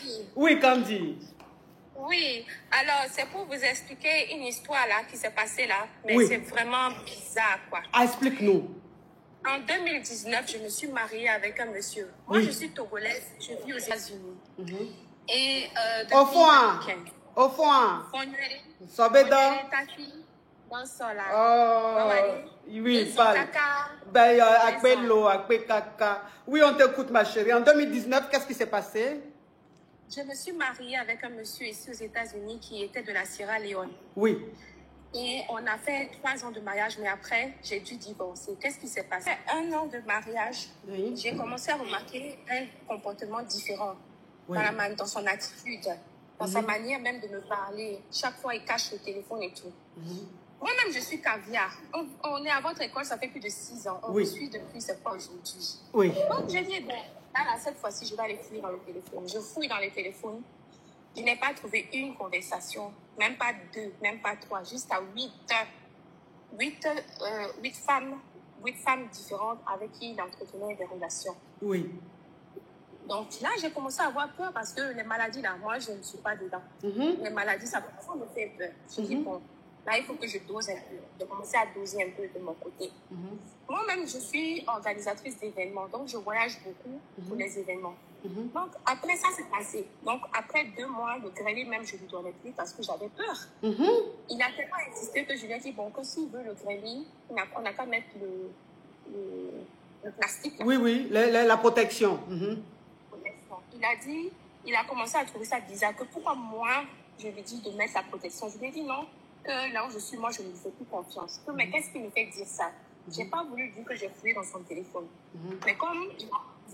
Candy. Oui, Candy. Oui, alors c'est pour vous expliquer une histoire là qui s'est passée là, mais Oui. c'est vraiment bizarre quoi. Ah, explique-nous. En 2019, je me suis mariée avec un monsieur. Moi, Oui. je suis togolaise, je vis aux États-Unis. Et Au depuis fond. 2015. Au fond. Fonnuere, Sobeda. Fonnuere Taki, dans ça là. Oh, oui, Ils sont parle. caca. Ben, Akbelo, Akbekaka. Oui, on t'écoute, ma chérie. En 2019, qu'est-ce qui s'est passé? Je me suis mariée avec un monsieur ici aux États-Unis qui était de la Sierra Leone. Oui. Et on a fait 3 ans de mariage, mais après, j'ai dû divorcer. Qu'est-ce qui s'est passé? Après 1 an de mariage, Oui. j'ai commencé à remarquer un comportement différent Oui. dans son attitude, dans sa manière même de me parler. Chaque fois, il cache le téléphone et tout. Moi-même, je suis caviar. On est à votre école, ça fait plus de 6 ans. On me suit depuis, c'est pas aujourd'hui. Oui. Donc, j'ai dit, bon, là, cette fois-ci, je vais aller fouiller dans le téléphone. Je fouille dans les téléphones. Je n'ai pas trouvé une conversation, même pas 2, même pas 3, jusqu'à 8 femmes différentes avec qui il entretenait des relations. Oui. Donc là, j'ai commencé à avoir peur parce que les maladies, là, moi, je ne suis pas dedans. Les maladies, ça me fait peur. Je dis, bon, là, il faut que je dose un peu. Je commençais à doser un peu de mon côté. Moi-même, je suis organisatrice d'événements, donc je voyage beaucoup pour les événements. Donc, après ça, c'est passé. Donc, après 2 mois, le grêlé, même, je ne lui donnais plus parce que j'avais peur. Il a tellement insisté que je lui ai dit, bon, que s'il veut le grêlé, on n'a qu'à mettre le plastique. Là. Oui, oui, la protection. Il a commencé à trouver ça bizarre, que pourquoi moi, je lui dis de mettre la protection. Je lui ai dit non, que là où je suis, moi, je ne lui fais plus confiance. Mais qu'est-ce qui me fait dire ça? Je n'ai pas voulu dire que j'ai fouillé dans son téléphone. Mais comme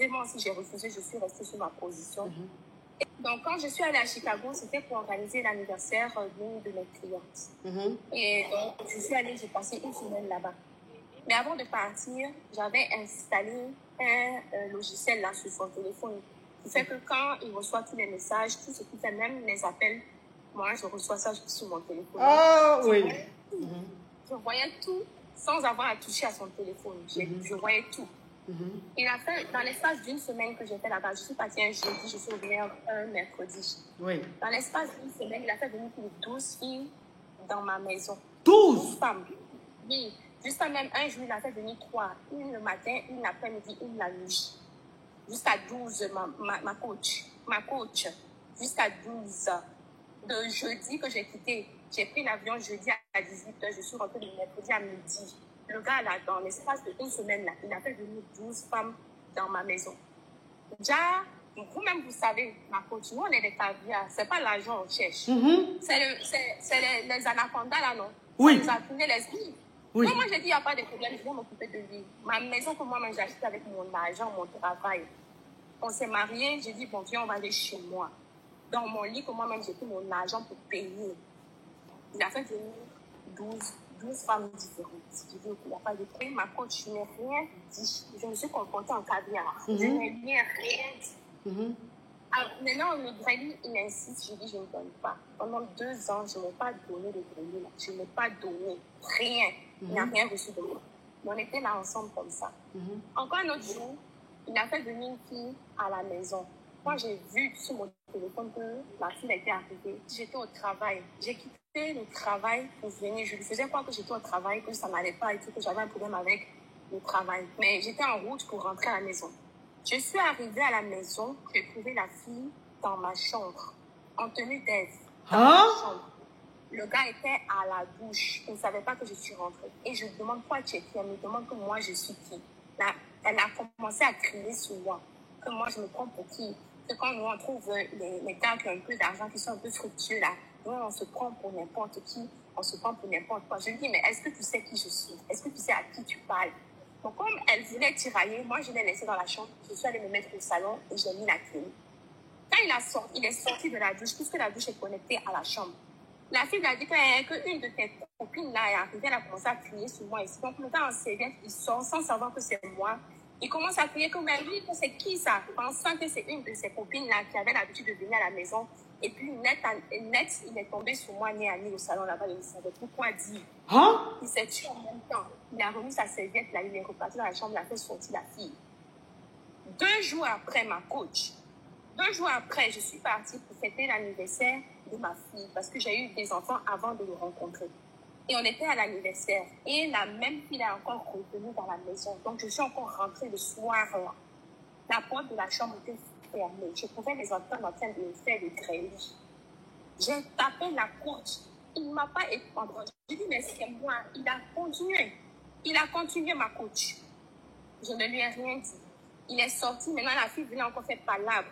moi aussi j'ai refusé, je suis restée sur ma position. Et donc, quand je suis allée à Chicago, c'était pour organiser l'anniversaire d'une de mes clientes. Et donc, je suis allée, j'ai passé 1 semaine là-bas. Mais avant de partir, j'avais installé un logiciel là sur son téléphone qui fait que quand il reçoit tous les messages, tout ce qui fait, même les appels, moi, je reçois ça sur mon téléphone. Ah, oui. Je voyais tout sans avoir à toucher à son téléphone. Je voyais tout. Il a fait, dans l'espace d'1 semaine que j'étais là-bas, je suis partie un jeudi, je suis revenue un mercredi. Oui. Dans l'espace d'1 semaine, il a fait venir plus de 12 filles dans ma maison. 12 femmes. Oui. Jusqu'à même un jour, il a fait venir 3. Une le matin, une l'après-midi, une la nuit. Jusqu'à 12, ma coach. Jusqu'à 12. Le jeudi que j'ai quitté, j'ai pris l'avion jeudi à 18h. Je suis rentrée le mercredi à midi. Le gars, là, dans l'espace d'1 semaine, là, il a fait venir 12 femmes dans ma maison. Déjà, vous-même, vous savez, ma coach, nous, on est des caviars. C'est pas l'argent qu'on cherche. C'est les anacondas, là, non? Oui. Ça nous a tourné les vies. Oui. Moi, j'ai dit, il n'y a pas de problème, je vais m'occuper de lui. Ma maison que moi-même, j'ai achetée avec mon argent, mon travail. On s'est mariés, j'ai dit, bon, viens, on va aller chez moi. Dans mon lit, que moi-même, j'ai pris mon argent pour payer. Il a fait venir 12 femmes différentes. Je dis, il n'y a pas de problème. Ma coach, je n'ai rien dit. Je me suis comportée en caviar. Je n'ai rien dit. Maintenant, le grêlé, il insiste, je dis, je ne donne pas. Pendant 2 ans, je n'ai pas donné le grêlé. Je n'ai pas donné rien. Il n'a rien reçu de moi. On était là ensemble comme ça. Encore un autre jour, il a fait venir une fille à la maison. Moi, j'ai vu sur mon téléphone que la fille était arrivée. J'étais au travail. J'ai quitté le travail pour venir. Je lui faisais croire que j'étais au travail, que ça n'allait pas et que j'avais un problème avec le travail. Mais j'étais en route pour rentrer à la maison. Je suis arrivée à la maison, j'ai trouvé la fille dans ma chambre, en tenue d'aise. Le gars était à la douche. Il ne savait pas que je suis rentrée. Et je lui demande pourquoi tu es qui. Elle me demande que moi, je suis qui. Là, elle a commencé à crier sur moi. Que moi, je me prends pour qui. Que quand nous, on trouve les gars qui ont un peu d'argent, qui sont un peu fructueux, là, nous, on se prend pour n'importe qui. On se prend pour n'importe quoi. Je lui dis, mais est-ce que tu sais qui je suis? Est-ce que tu sais à qui tu parles? Donc, comme elle voulait tirailler, moi, je l'ai laissée dans la chambre. Je suis allée me mettre au salon et j'ai mis la clé. Quand il est sorti de la douche, puisque la douche est connectée à la chambre, la fille lui a dit qu'une de tes copines là est arrivée, elle a commencé à crier sur moi ici. Donc, le gars en serviette, il sort sans savoir que c'est moi. Il commence à crier comme lui, que c'est qui ça? Pensant que c'est une de ses copines là qui avait l'habitude de venir à la maison. Et puis, net, il est tombé sur moi, nez à nez au salon là-bas, il ne savait plus quoi dire. Il s'est tué en même temps. Il a remis sa serviette là, il est reparti dans la chambre, il a fait sortir la fille. 2 jours après, ma coach, 2 jours après, je suis partie pour fêter l'anniversaire de ma fille parce que j'ai eu des enfants avant de le rencontrer. Et on était à l'anniversaire. Et la même fille est encore revenue dans la maison. Donc, je suis encore rentrée le soir. La porte de la chambre était fermée. Je pouvais les entendre en train de faire le grêlis. J'ai tapé la porte. Il ne m'a pas entendu. J'ai dit, mais c'est moi. Il a continué. Il a continué, ma coach. Je ne lui ai rien dit. Il est sorti. Maintenant, la fille venait encore faire palabre.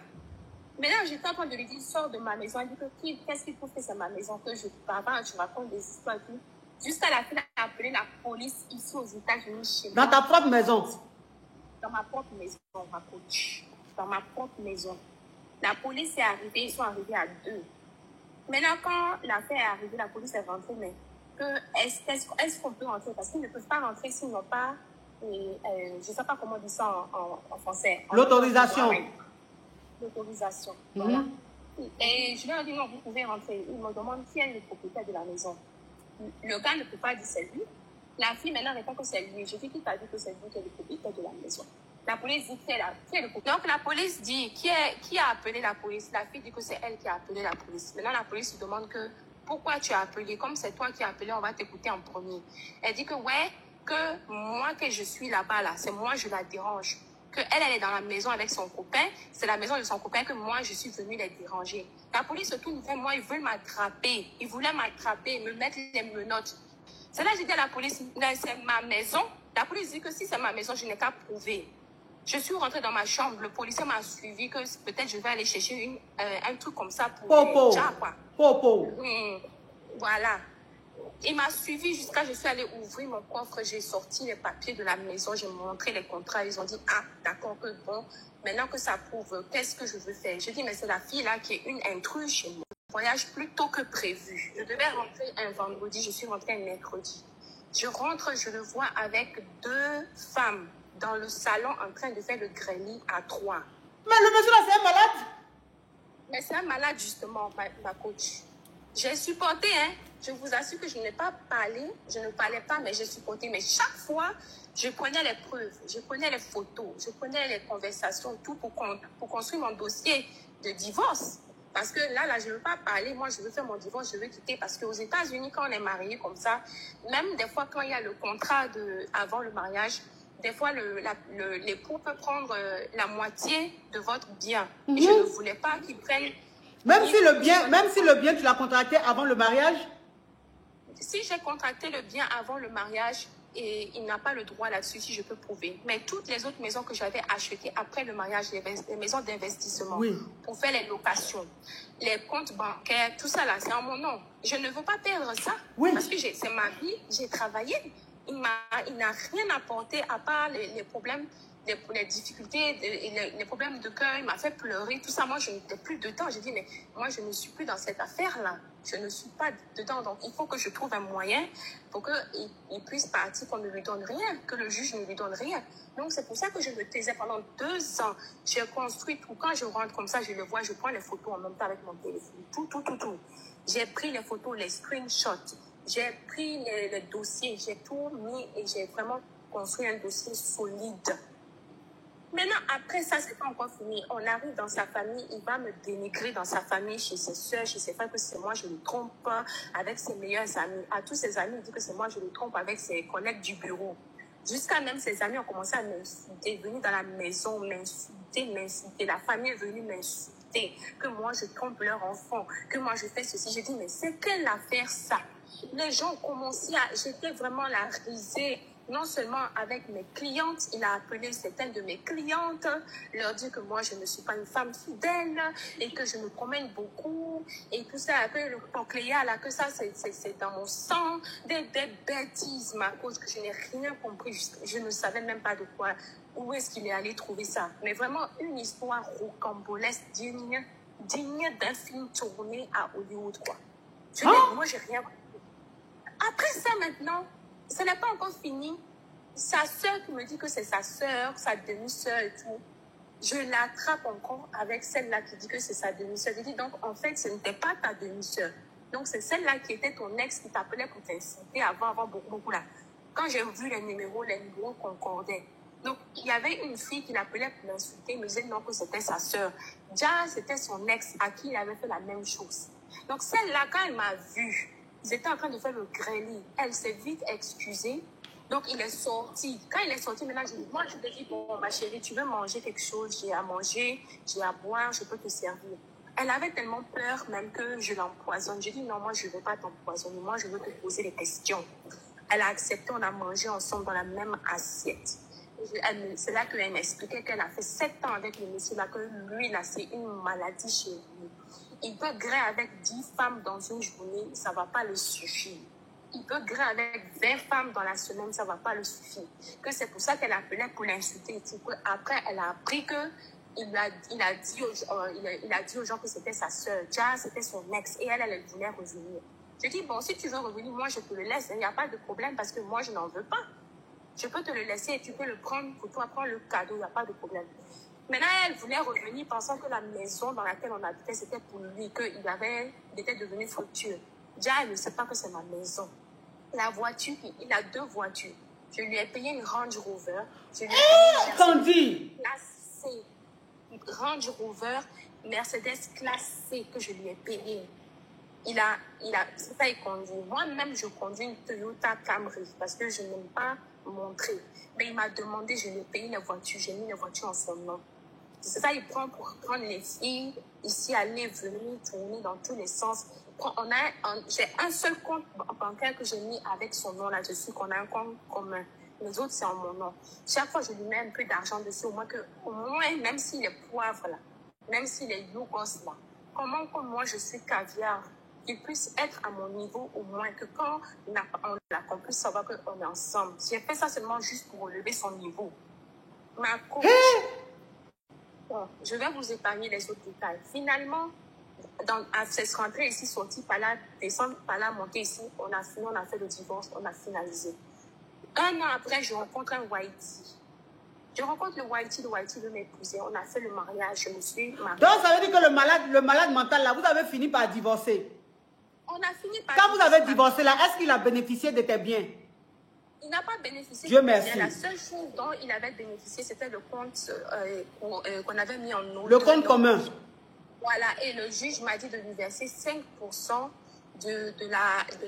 Maintenant, j'étais en train de lui dire, sors de ma maison. Elle dit, qu'est-ce qu'il faut faire, c'est ma maison, que je parle, je raconte des histoires et tout. Jusqu'à la fin, elle a appelé la police ici aux États-Unis chez moi. Dans ta propre maison? Dans ma propre maison, ma coach. Dans ma propre maison. La police est arrivée, ils sont arrivés à 2. Maintenant, quand l'affaire est arrivée, la police est rentrée, mais est-ce qu'on peut rentrer? Parce qu'ils ne peuvent pas rentrer s'ils n'ont pas, je ne sais pas comment on dit ça en français. L'autorisation. L'autorisation, voilà. Et je leur ai dit, non, vous pouvez rentrer. Ils me demandent qui est le propriétaire de la maison. Le gars ne peut pas dire c'est lui. La fille maintenant répond que c'est lui. Je dis qui t'a dit que c'est lui qui est le propriétaire de la maison. La police dit qui est le propriétaire. Donc la police dit qui a appelé la police. La fille dit que c'est elle qui a appelé la police. Maintenant la police se demande que pourquoi tu as appelé. Comme c'est toi qui as appelé, on va t'écouter en premier. Elle dit que ouais, que moi que je suis là-bas là, c'est moi je la dérange. Que elle est dans la maison avec son copain, c'est la maison de son copain que moi, je suis venue les déranger. La police se tourne vers moi, ils veulent m'attraper. Ils voulaient m'attraper, me mettre les menottes. C'est là que j'ai dit à la police, c'est ma maison. La police dit que si c'est ma maison, je n'ai qu'à prouver. Je suis rentrée dans ma chambre, le policier m'a suivi, que peut-être je vais aller chercher un truc comme ça pour Popo. quoi. Popo. Voilà. Il m'a suivi jusqu'à je suis allée ouvrir mon coffre, j'ai sorti les papiers de la maison, j'ai montré les contrats, ils ont dit ah d'accord que bon, maintenant que ça prouve, qu'est-ce que je veux faire? Je dis mais c'est la fille là qui est une intruse chez moi. Voyage plus tôt que prévu. Je devais rentrer un vendredi, je suis rentrée un mercredi. Je rentre, je le vois avec 2 femmes dans le salon en train de faire le grêlis à 3. Mais le monsieur là c'est un malade? Mais c'est un malade justement, ma coach. J'ai supporté, hein. Je vous assure que je n'ai pas parlé, je ne parlais pas, mais j'ai supporté. Mais chaque fois, je prenais les preuves, je prenais les photos, je prenais les conversations, tout pour construire mon dossier de divorce. Parce que là, je ne veux pas parler, moi, je veux faire mon divorce, je veux quitter. Parce qu'aux États-Unis, quand on est marié comme ça, même des fois, quand il y a le contrat avant le mariage, des fois, l'époux peut prendre la moitié de votre bien. Et je ne voulais pas qu'il prenne... Même si le bien, tu l'as contracté avant le mariage? Si j'ai contracté le bien avant le mariage, et il n'a pas le droit là-dessus, si je peux prouver. Mais toutes les autres maisons que j'avais achetées après le mariage, les maisons d'investissement, oui, pour faire les locations, les comptes bancaires, tout ça là, c'est en mon nom. Je ne veux pas perdre ça. Oui. Parce que c'est ma vie, j'ai travaillé. Il n'a rien apporté à part les problèmes, les difficultés, les problèmes de cœur. Il m'a fait pleurer, tout ça. Moi, je n'étais plus dedans. J'ai dit, mais moi, je ne suis plus dans cette affaire-là. Je ne suis pas dedans. Donc, il faut que je trouve un moyen pour qu'il puisse partir, qu'on ne lui donne rien, que le juge ne lui donne rien. Donc, c'est pour ça que je me taisais pendant 2 ans. J'ai construit tout. Quand je rentre comme ça, je le vois, je prends les photos en même temps avec mon téléphone. Tout. J'ai pris les photos, les screenshots. J'ai pris les dossiers. J'ai tout mis et j'ai vraiment construit un dossier solide. Maintenant, après ça, c'est pas encore fini. On arrive dans sa famille, il va me dénigrer dans sa famille, chez ses soeurs, chez ses frères, que c'est moi, je le trompe avec ses meilleurs amis. À tous ses amis, il dit que c'est moi, je le trompe avec ses collègues du bureau. Jusqu'à même ses amis ont commencé à m'insulter, venir dans la maison, m'insulter. La famille est venue m'insulter, que moi, je trompe leur enfant, que moi, je fais ceci. J'ai dit, mais c'est quelle affaire ça? Les gens ont commencé à... J'étais vraiment la risée. Non seulement avec mes clientes, il a appelé certaines de mes clientes, leur dire que moi, je ne suis pas une femme fidèle et que je me promène beaucoup et tout ça. Après, le cochléa, là, que ça, c'est dans mon sang. Des bêtises, ma cause, que je n'ai rien compris. Je ne savais même pas de quoi, où est-ce qu'il est allé trouver ça. Mais vraiment, une histoire rocambolesque, digne d'un film tourné à Hollywood, quoi. Moi, j'ai rien compris. Après ça, maintenant, ce n'est pas encore fini. Sa sœur qui me dit que c'est sa sœur, sa demi-sœur et tout, je l'attrape encore avec celle-là qui dit que c'est sa demi-sœur. Je dis donc, en fait, ce n'était pas ta demi-sœur. Donc, c'est celle-là qui était ton ex qui t'appelait pour t'insulter avant beaucoup là. Quand j'ai vu les numéros concordaient. Donc, il y avait une fille qui l'appelait pour l'insulter, mais disait non, que c'était sa sœur. Dia, c'était son ex à qui il avait fait la même chose. Donc, celle-là, quand elle m'a vue, ils étaient en train de faire le grêlis. Elle s'est vite excusée. Donc, il est sorti. Quand il est sorti, maintenant, moi, je lui ai dit, bon, ma chérie, tu veux manger quelque chose? J'ai à manger, j'ai à boire, je peux te servir. Elle avait tellement peur même que je l'empoisonne. J'ai dit, non, moi, je ne veux pas t'empoisonner. Moi, je veux te poser des questions. Elle a accepté, on a mangé ensemble dans la même assiette. C'est là qu'elle m'expliquait qu'elle a fait 7 ans avec le monsieur là, que lui, là, c'est une maladie chez lui. Il peut griller avec 10 femmes dans une journée, ça ne va pas le suffire. Il peut griller avec 20 femmes dans la semaine, ça ne va pas le suffire. Que c'est pour ça qu'elle appelait pour l'insulter. Après, elle a appris que il a dit aux gens que c'était sa sœur. Dia, c'était son ex. Et elle voulait revenir. Je dis, bon, si tu veux revenir, moi, je te le laisse. Il n'y a pas de problème parce que moi, je n'en veux pas. Je peux te le laisser et tu peux le prendre pour toi, prendre le cadeau, il n'y a pas de problème. Maintenant, elle voulait revenir pensant que la maison dans laquelle on habitait, c'était pour lui, qu'il était devenu fructueux. Dia, elle ne sait pas que c'est ma maison. La voiture, il a 2 voitures. Je lui ai payé une Range Rover. Je lui ai payé une classe C. Range Rover, Mercedes classe C que je lui ai payé. C'est ça, il conduit. Moi-même, je conduis une Toyota Camry parce que je n'aime pas montrer. Mais il m'a demandé, je lui ai payé la voiture, j'ai mis la voiture en son nom. C'est ça, il prend pour prendre les filles, ici, aller, venir, tourner dans tous les sens. J'ai un seul compte bancaire que j'ai mis avec son nom là-dessus, qu'on a un compte commun. Les autres, c'est en mon nom. Chaque fois, je lui mets un peu d'argent dessus, au moins, même s'il est poivre là, même s'il est yougos là, comment que moi, je suis caviar, qu'il puisse être à mon niveau au moins, que quand qu'on puisse savoir qu'on est ensemble. J'ai fait ça seulement juste pour relever son niveau. Ma coach, bon, je vais vous épargner les autres détails. Finalement, à cette rentrée ici, sortie par là, descendre par là, monter ici, on a fini, on a fait le divorce, on a finalisé. 1 an après, je rencontre un Whitey. Je rencontre le Whitey veut m'épouser. On a fait le mariage, je me suis mariée. Donc, ça veut dire que le malade mental, là, vous avez fini par divorcer. On a fini par Quand vous avez divorcé, là, est-ce qu'il a bénéficié de tes biens? Il n'a pas bénéficié Dieu de tes merci. biens. La seule chose dont il avait bénéficié, c'était le compte qu'on avait mis en nom. Le compte commun. Voilà, et le juge m'a dit de lui verser 5% de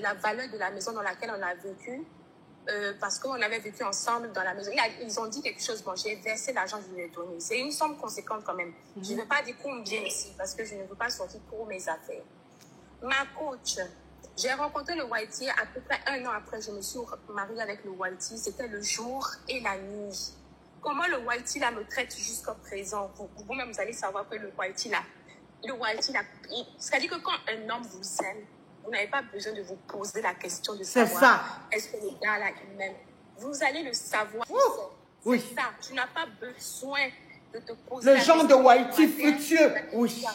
la valeur de la maison dans laquelle on a vécu. Parce qu'on avait vécu ensemble dans la maison. Ils ont dit quelque chose, bon, j'ai versé l'argent que je lui ai donné. C'est une somme conséquente quand même. Je ne veux pas dire combien ici, parce que je ne veux pas sortir pour mes affaires. Ma coach, j'ai rencontré le Whitey à peu près 1 an après, je me suis mariée avec le Whitey. C'était le jour et la nuit. Comment le Whitey là me traite jusqu'à présent? Vous-même, vous allez savoir que le Whitey là, c'est-à-dire que quand un homme vous aime, vous n'avez pas besoin de vous poser la question de savoir est-ce que le gars là il m'aime. Vous allez le savoir. Oui. C'est ça. Tu n'as pas besoin de te poser la question. Le genre de Whitey fructueux. Oui.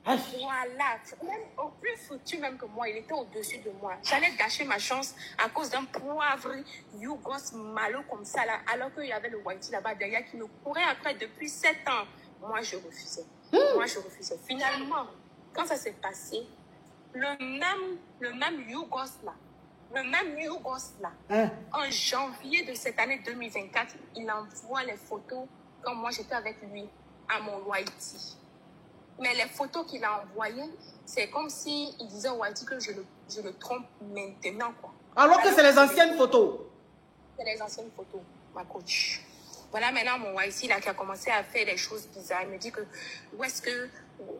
Voilà. Même au plus foutu même que moi, il était au-dessus de moi. J'allais gâcher ma chance à cause d'un poivre yougos malo comme ça là, alors qu'il y avait le Whitey là-bas derrière qui me courait après depuis 7 ans. Moi, je refusais. Moi, je refusais. Finalement, quand ça s'est passé, le même yougos là, en janvier de cette année 2024, il envoie les photos quand moi j'étais avec lui à mon Whitey. Mais les photos qu'il a envoyées, c'est comme s'il disait au Whitey que je le trompe maintenant, quoi. Alors que c'est les anciennes photos. C'est les anciennes photos, ma coach. Voilà maintenant mon Whitey là qui a commencé à faire des choses bizarres. Il me dit que,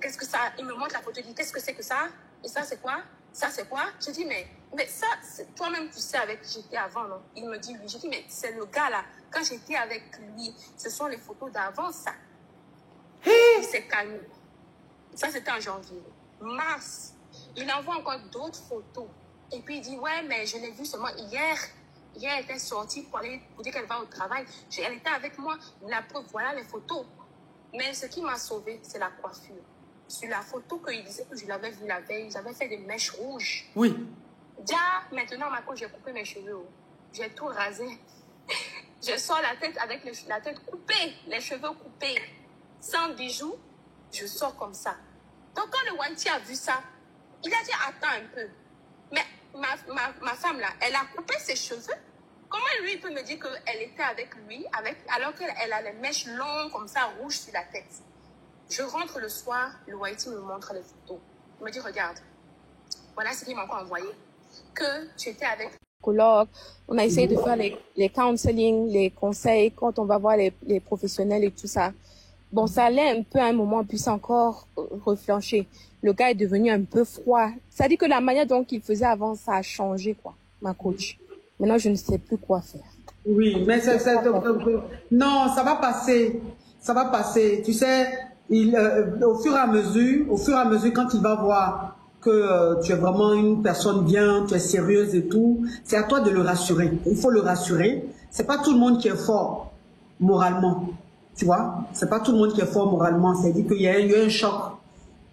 qu'est-ce que ça, il me montre la photo, il dit, qu'est-ce que c'est que ça? Et ça c'est quoi? Ça c'est quoi? Je dis, mais ça, toi-même tu sais avec qui j'étais avant, non? Il me dit, oui. Je dis, mais c'est le gars là, quand j'étais avec lui, ce sont les photos d'avant, ça. Il s'est calmé. Ça c'était en janvier. Mars, il envoie encore d'autres photos. Et puis il dit, ouais, mais je l'ai vu seulement hier. Hier, elle était sortie pour dire qu'elle va au travail. Elle était avec moi. La preuve, voilà les photos. Mais ce qui m'a sauvée, c'est la coiffure. Sur la photo qu'il disait que je l'avais vue la veille, j'avais fait des mèches rouges. Oui. Déjà, maintenant, ma coach, j'ai coupé mes cheveux. J'ai tout rasé. Je sors la tête avec la tête coupée, les cheveux coupés, sans bijoux. Je sors comme ça. Donc, quand le Whitey a vu ça, il a dit, attends un peu. Mais ma femme, là, elle a coupé ses cheveux. Comment lui peut me dire qu'elle était avec lui, alors qu'elle a les mèches longues comme ça, rouges sur la tête? Je rentre le soir, le Whitey me montre les photos. Il me dit, regarde, voilà ce qu'il m'a encore envoyé. Que tu étais avec psychologue. On a essayé de faire les counseling, les conseils quand on va voir les professionnels et tout ça. Bon, ça allait un peu à un moment, puis c'est encore reflanché. Le gars est devenu un peu froid. Ça dit que la manière dont il faisait avant, ça a changé, quoi, ma coach. Maintenant, je ne sais plus quoi faire. Oui, mais non, ça va passer. Ça va passer. Tu sais, au fur et à mesure, quand il va voir que tu es vraiment une personne bien, tu es sérieuse et tout, c'est à toi de le rassurer. Il faut le rassurer. C'est pas tout le monde qui est fort moralement. Tu vois, c'est pas tout le monde qui est fort moralement. C'est-à-dire qu'il y a eu un choc.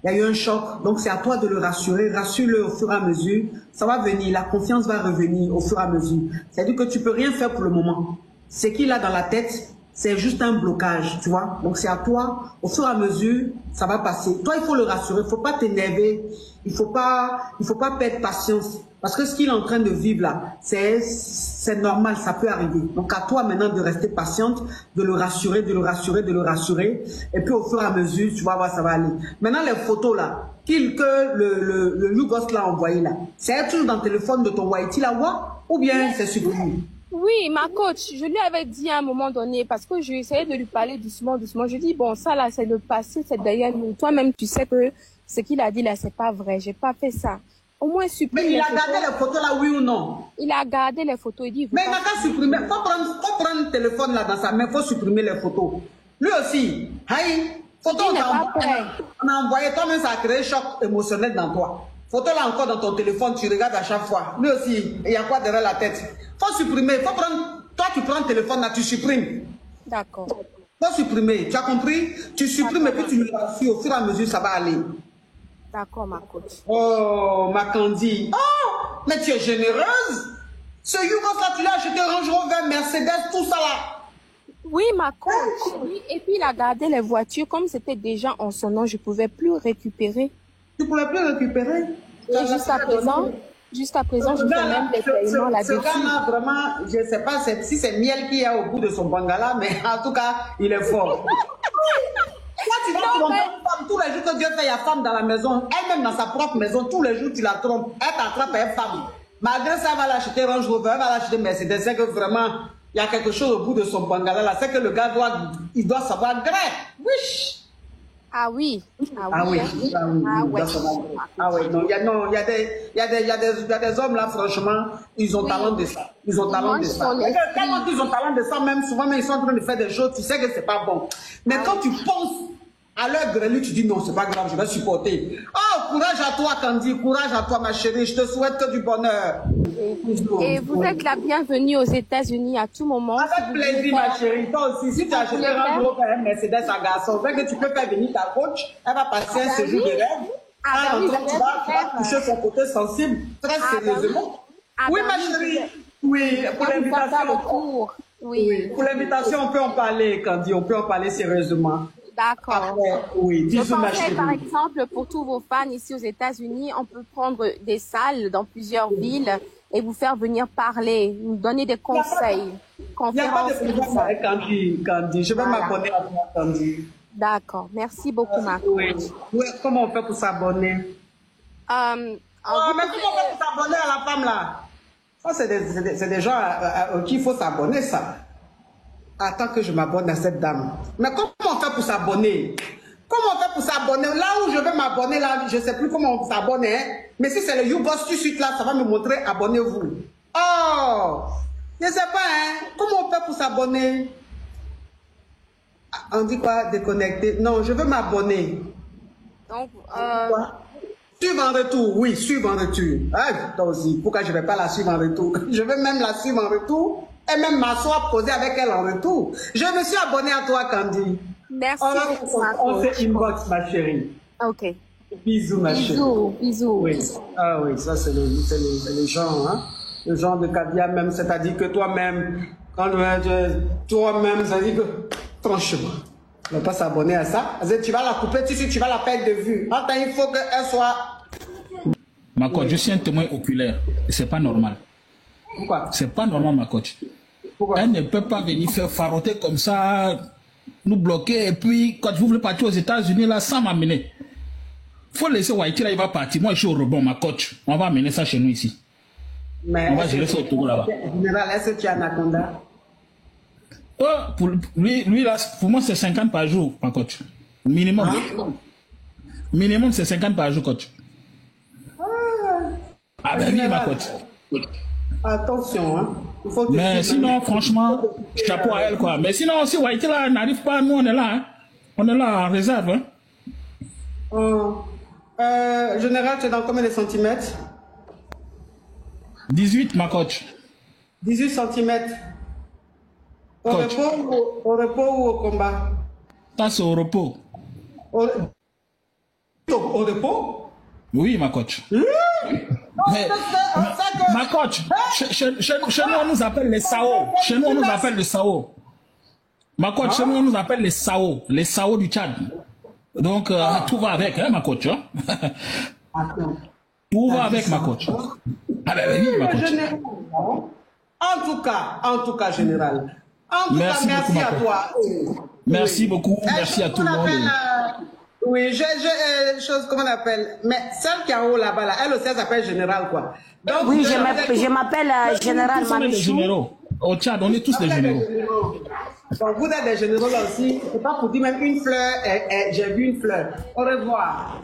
Il y a eu un choc. Donc, c'est à toi de le rassurer. Rassure-le au fur et à mesure. Ça va venir. La confiance va revenir au fur et à mesure. C'est-à-dire que tu peux rien faire pour le moment. Ce qu'il a dans la tête, c'est juste un blocage, tu vois. Donc, c'est à toi. Au fur et à mesure, ça va passer. Toi, il faut le rassurer. Il faut pas t'énerver. Il faut pas perdre patience. Parce que ce qu'il est en train de vivre là, c'est normal, ça peut arriver. Donc à toi maintenant de rester patiente, de le rassurer, de le rassurer, de le rassurer. Et puis au fur et à mesure, tu vas voir, ça va aller. Maintenant les photos là, que le Yougos l'a envoyé là, c'est toujours dans le téléphone de ton Whitey là, ou bien c'est supprimé? Oui, ma coach, je lui avais dit à un moment donné, parce que j'ai essayé de lui parler doucement, doucement. Je dis, bon, ça là, c'est le passé, c'est derrière nous. Toi-même, tu sais que ce qu'il a dit là, c'est pas vrai. J'ai pas fait ça. Au moins supprimer. Mais il a gardé les photos là, oui ou non? Il a gardé les photos. Il dit. Mais il n'a qu'à supprimer. Faut prendre le téléphone là dans sa main, faut supprimer les photos. Lui aussi, photo on a envoyé, toi-même ça a créé un choc émotionnel dans toi. Photo là encore dans ton téléphone, tu regardes à chaque fois. Lui aussi, il y a quoi derrière la tête? Faut supprimer, faut prendre. Toi tu prends le téléphone là, tu supprimes. D'accord. Faut supprimer, tu as compris? Tu supprimes et puis tu le rassures, au fur et à mesure ça va aller. D'accord, ma coach. Oh, ma Candy. Oh, mais tu es généreuse. Ce Yougos là, tu l'as acheté Range Rover, Mercedes, tout ça là. Oui, ma coach. Oui, et puis il a gardé les voitures. Comme c'était déjà en son nom, je ne pouvais plus récupérer. Tu ne pouvais plus récupérer? Et jusqu'à présent, je fais même des paiements là-dessus. Ce gars-là, vraiment, je ne sais pas si c'est miel qu'il y a au bout de son bangala, mais en tout cas, il est fort. Toi, tu vas tromper une femme tous les jours que Dieu fait, il y a femme dans la maison. Elle-même dans sa propre maison, tous les jours, tu la trompes. Elle t'attrape, elle est femme. Malgré ça, elle va l'acheter Range Rover, elle va l'acheter Mercedes. C'est que vraiment, il y a quelque chose au bout de son bangala là. C'est que le gars doit savoir grec. Oui. Ah oui. Ah oui. Non, il y a des hommes là, franchement, ils ont talent de ça. Ils ont talent de ça. Quand ils ont talent de ça, même souvent, ils sont en train de faire des choses, tu sais que c'est pas bon. Mais quand tu penses à leur grelu, tu dis non, c'est pas grave, je vais supporter. Oh, courage à toi, Candy, courage à toi, ma chérie, je te souhaite que du bonheur. Et vous êtes la bienvenue aux États-Unis à tout moment. Avec plaisir, ma chérie. Toi aussi, si tu as acheté un gros Mercedes à garçon, c'est que tu peux faire venir ta coach, elle va passer un séjour de rêve. Tu vas toucher son côté sensible, très sérieusement. Oui, ma chérie. Oui, pour l'invitation. Oui, pour l'invitation, on peut en parler, Candy, on peut en parler sérieusement. D'accord. Oui, bisous, ma chérie. Par exemple, pour tous vos fans ici aux États-Unis, on peut prendre des salles dans plusieurs villes et vous faire venir parler, nous donner des conseils. Il n'y a pas de problème avec Candy. Je vais m'abonner à toi, Candy. D'accord. Merci beaucoup, ma coach. Oui. Comment on fait pour s'abonner? Mais comment on fait pour s'abonner à la femme, là? Ça, c'est des gens à qui il faut s'abonner, ça. Attends que je m'abonne à cette dame. Mais comment on fait pour s'abonner? Comment on fait pour s'abonner? Là où je vais m'abonner, là, je ne sais plus comment on s'abonne. Hein? Mais si c'est le Yougos tout de suite, là, ça va me montrer abonnez-vous. Oh! Je ne sais pas, hein? Comment on fait pour s'abonner? On dit quoi? Déconnecter? Non, je veux m'abonner. Donc, suivre en retour, oui, suivre en retour. Ah, toi aussi, pourquoi je ne vais pas la suivre en retour? Je veux même la suivre en retour. Et même m'asseoir, poser avec elle en retour. Je me suis abonnée à toi, Candy. Merci. On fait inbox, ma chérie. Ok. Bisous, ma chérie. Bisous. Oui. Ah oui, ça c'est les gens, hein. Le genre de Kadia même, c'est-à-dire que toi-même, quand toi-même, c'est-à-dire que, franchement, on ne va pas s'abonner à ça. Tu vas la couper, tu vas la perdre de vue. Attends, il faut qu'elle soit... Ma coach, je suis un témoin oculaire. C'est pas normal. Pourquoi? C'est pas normal, ma coach. Elle ne peut pas venir faire faroter comme ça, nous bloquer, et puis quand vous voulez partir aux États-Unis, là, sans m'amener. Il faut laisser Whitey, là, il va partir. Moi, je suis au rebond, ma coach. On va amener ça chez nous ici. Mais on va gérer ça autour là-bas. Général, est-ce que tu as Anaconda? Oh, pour lui, là, pour moi, c'est 50 par jour, ma coach. Minimum. Minimum, c'est 50 par jour, coach. Ah ben oui, ma coach. Attention, hein. Il faut que mais sinon, franchement, chapeau à elle, quoi. Mais sinon, si Whitey là n'arrive pas, nous, on est là, hein. On est là en réserve, hein. Général, tu es dans combien de centimètres? 18, ma coach. 18 centimètres. Au repos ou au combat? Ça, c'est au repos. Au repos? Oui, ma coach. Mais, ma coach, chez nous, on nous appelle les Sao. Chez nous, on nous appelle les Sao. Ma coach, chez nous, on nous appelle les Sao du Tchad. Donc, tout va avec, hein, ma coach. Hein? Tout va avec, ma coach. Ah ben oui, ma coach. En tout cas, général. Merci beaucoup, à toi. Merci beaucoup, merci à tout le monde. Oui, comment on appelle? Mais celle qui est en haut là-bas, là, elle aussi, elle s'appelle général, quoi. Donc, oui, je m'appelle général Mamichou. Au Tchad, on est tous des généraux. Donc, vous êtes des généraux là aussi. C'est pas pour dire même une fleur, j'ai vu une fleur. Au revoir.